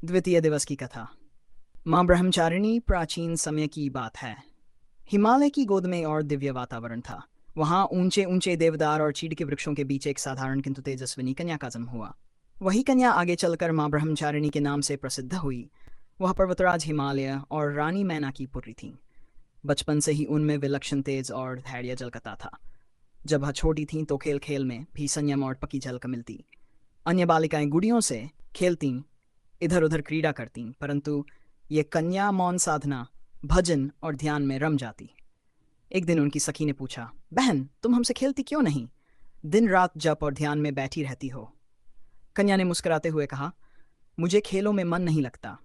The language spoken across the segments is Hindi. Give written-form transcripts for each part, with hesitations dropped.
द्वितीय दिवस की कथा। माँ ब्रह्मचारिणी प्राचीन समय की बात है। हिमालय की गोद में और दिव्य वातावरण था। वहाँ ऊंचे ऊंचे देवदार और चीड़ के वृक्षों के बीच एक साधारण किंतु तेजस्विनी कन्या का जन्म हुआ। वही कन्या आगे चलकर माँ ब्रह्मचारिणी के नाम से प्रसिद्ध हुई। वह पर्वतराज हिमालय और रानी मैना की पुत्री थी। बचपन से ही उनमें विलक्षण तेज और धैर्य झलकता था। जब वह छोटी थीं तो खेल खेल में भी संयम और पक्की झलक मिलती। अन्य बालिकाएं गुड़ियों से खेलती, इधर उधर क्रीड़ा करती, परंतु ये कन्या मौन साधना, भजन और ध्यान में रम जाती। एक दिन उनकी सखी ने पूछा, बहन तुम हमसे खेलती क्यों नहीं? दिन रात जप और ध्यान में बैठी रहती हो। कन्या ने मुस्कुराते हुए कहा, मुझे खेलों में मन नहीं लगता।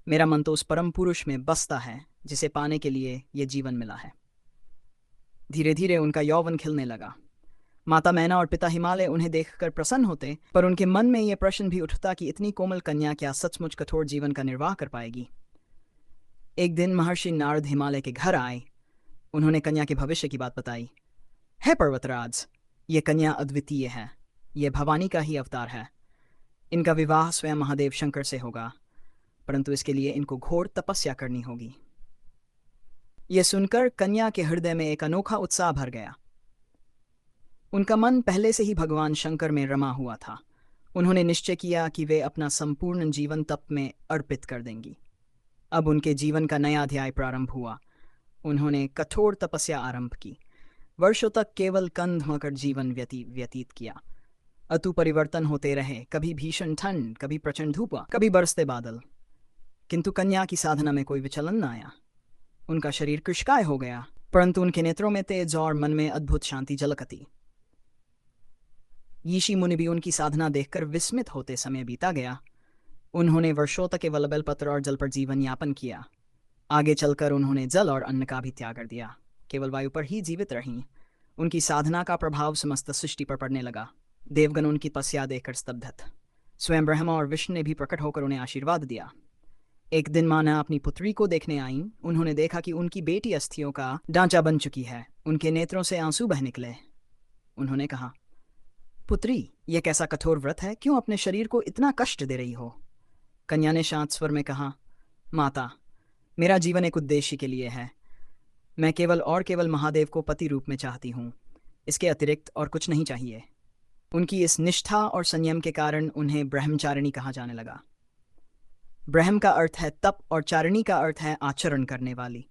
मेरा मन तो उस परम पुरुष में बसता है जिसे पाने के लिए ये जीवन मिला है। धीरे धीरे उनका यौवन खिलने लगा। माता मैना और पिता हिमालय उन्हें देखकर प्रसन्न होते, पर उनके मन में यह प्रश्न भी उठता कि इतनी कोमल कन्या क्या सचमुच कठोर जीवन का निर्वाह कर पाएगी। एक दिन महर्षि नारद हिमालय के घर आए। उन्होंने कन्या के भविष्य की बात बताई। है पर्वतराज, ये कन्या अद्वितीय है। ये भवानी का ही अवतार है। इनका विवाह स्वयं महादेव शंकर से होगा, परंतु इसके लिए इनको घोर तपस्या करनी होगी। यह सुनकर कन्या के हृदय में एक अनोखा उत्साह भर गया। उनका मन पहले से ही भगवान शंकर में रमा हुआ था। उन्होंने निश्चय किया कि वे अपना संपूर्ण जीवन तप में अर्पित कर देंगी। अब उनके जीवन का नया अध्याय प्रारंभ हुआ। उन्होंने कठोर तपस्या आरंभ की। वर्षों तक केवल कंध मकर जीवन व्यतीत किया। अतु परिवर्तन होते रहे, कभी भीषण ठंड, कभी प्रचंड धूप, कभी बरसते बादल, किंतु कन्या की साधना में कोई विचलन न आया। उनका शरीर कृशकाय हो गया, परंतु उनके नेत्रों में तेज और मन में अद्भुत शांति झलकती। ऋषि मुनि भी उनकी साधना देखकर विस्मित होते। समय बीता गया। उन्होंने वर्षों तक केवल बेलपत्र और जल पर जीवन यापन किया। आगे चलकर उन्होंने जल और अन्न का भी त्याग कर दिया, केवल वायु पर ही जीवित रहीं। उनकी साधना का प्रभाव समस्त सृष्टि पर पड़ने लगा। देवगण उनकी तपस्या देखकर स्तब्ध थे। स्वयं ब्रह्मा और विष्णु ने भी प्रकट होकर उन्हें आशीर्वाद दिया। एक दिन माना अपनी पुत्री को देखने आईं। उन्होंने देखा कि उनकी बेटी अस्थियों का ढांचा बन चुकी है। उनके नेत्रों से आंसू बह निकले। उन्होंने कहा, पुत्री, यह कैसा कठोर व्रत है? क्यों अपने शरीर को इतना कष्ट दे रही हो? कन्या ने शांत स्वर में कहा, माता, मेरा जीवन एक उद्देश्य के लिए है। मैं केवल महादेव को पति रूप में चाहती हूँ। इसके अतिरिक्त और कुछ नहीं चाहिए। उनकी इस निष्ठा और संयम के कारण उन्हें ब्रह्मचारिणी कहा जाने लगा। ब्रह्म का अर्थ है तप और चारिणी का अर्थ है आचरण करने वाली,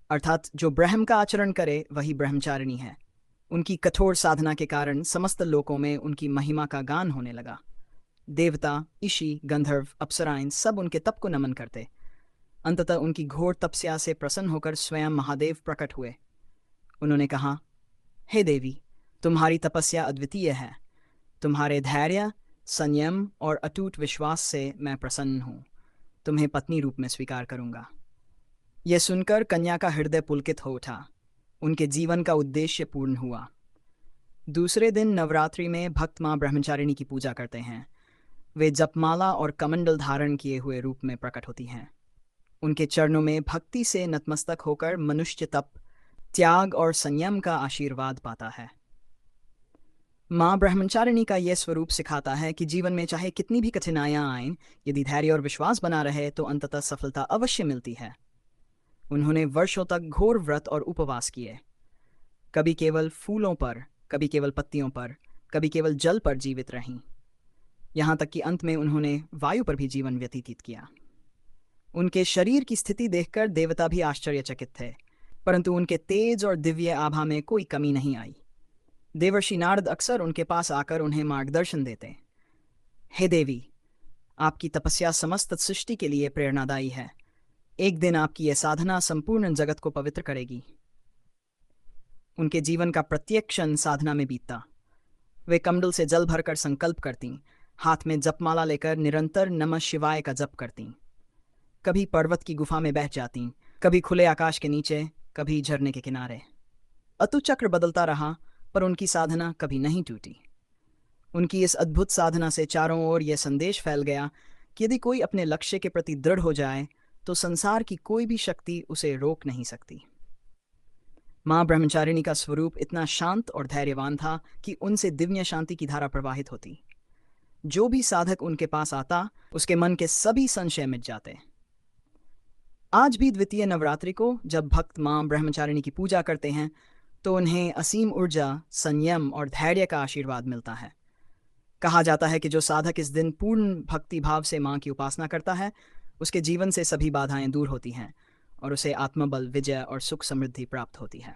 अर्थात जो ब्रह्म का आचरण करे वही ब्रह्मचारिणी है। उनकी कठोर साधना के कारण समस्त लोकों में उनकी महिमा का गान होने लगा। देवता, ऋषि, गंधर्व, अप्सराएं सब उनके तप को नमन करते। अंततः उनकी घोर तपस्या से प्रसन्न होकर स्वयं महादेव प्रकट हुए। उन्होंने कहा, हे देवी, तुम्हारी तपस्या अद्वितीय है। तुम्हारे धैर्य, संयम और अटूट विश्वास से मैं प्रसन्न हूँ। तुम्हें पत्नी रूप में स्वीकार करूँगा। यह सुनकर कन्या का हृदय पुलकित हो उठा। उनके जीवन का उद्देश्य पूर्ण हुआ। दूसरे दिन नवरात्रि में भक्त माँ ब्रह्मचारिणी की पूजा करते हैं। वे जपमाला और कमंडल धारण किए हुए रूप में प्रकट होती हैं। उनके चरणों में भक्ति से नतमस्तक होकर मनुष्य तप, त्याग और संयम का आशीर्वाद पाता है। माँ ब्रह्मचारिणी का यह स्वरूप सिखाता है कि जीवन में चाहे कितनी भी कठिनाइयाँ आएं, यदि धैर्य और विश्वास बना रहे तो अंततः सफलता अवश्य मिलती है। उन्होंने वर्षों तक घोर व्रत और उपवास किए। कभी केवल फूलों पर, कभी केवल पत्तियों पर, कभी केवल जल पर जीवित रहीं। यहाँ तक कि अंत में उन्होंने वायु पर भी जीवन व्यतीत किया। उनके शरीर की स्थिति देखकर देवता भी आश्चर्यचकित थे, परंतु उनके तेज और दिव्य आभा में कोई कमी नहीं आई। देवर्षि नारद अक्सर उनके पास आकर उन्हें मार्गदर्शन देते। हे देवी, आपकी तपस्या समस्त सृष्टि के लिए प्रेरणादायी है। एक दिन आपकी यह साधना संपूर्ण जगत को पवित्र करेगी। उनके जीवन का प्रत्येक क्षण साधना में बीतता। वे कमंडल से जल भरकर संकल्प करतीं, हाथ में जपमाला लेकर निरंतर नमः शिवाय का जप करतीं। कभी पर्वत की गुफा में बैठ जातीं, कभी खुले आकाश के नीचे, कभी झरने के किनारे। अतु चक्र बदलता रहा, पर उनकी साधना कभी नहीं टूटी। उनकी इस अद्भुत साधना से चारों ओर यह संदेश फैल गया कि यदि कोई अपने लक्ष्य के प्रति दृढ़ हो जाए तो संसार की कोई भी शक्ति उसे रोक नहीं सकती। माँ ब्रह्मचारिणी का स्वरूप इतना शांत और धैर्यवान था कि उनसे दिव्य शांति की धारा प्रवाहित होती। जो भी साधक उनके पास आता, उसके मन के सभी संशय मिट जाते। आज भी द्वितीय नवरात्रि को जब भक्त मां ब्रह्मचारिणी की पूजा करते हैं, तो उन्हें असीम ऊर्जा, संयम और धैर्य का आशीर्वाद मिलता है। कहा जाता है कि जो साधक इस दिन पूर्ण भक्ति भाव से मां की उपासना करता है, उसके जीवन से सभी बाधाएं दूर होती हैं और उसे आत्मबल, विजय और सुख समृद्धि प्राप्त होती है।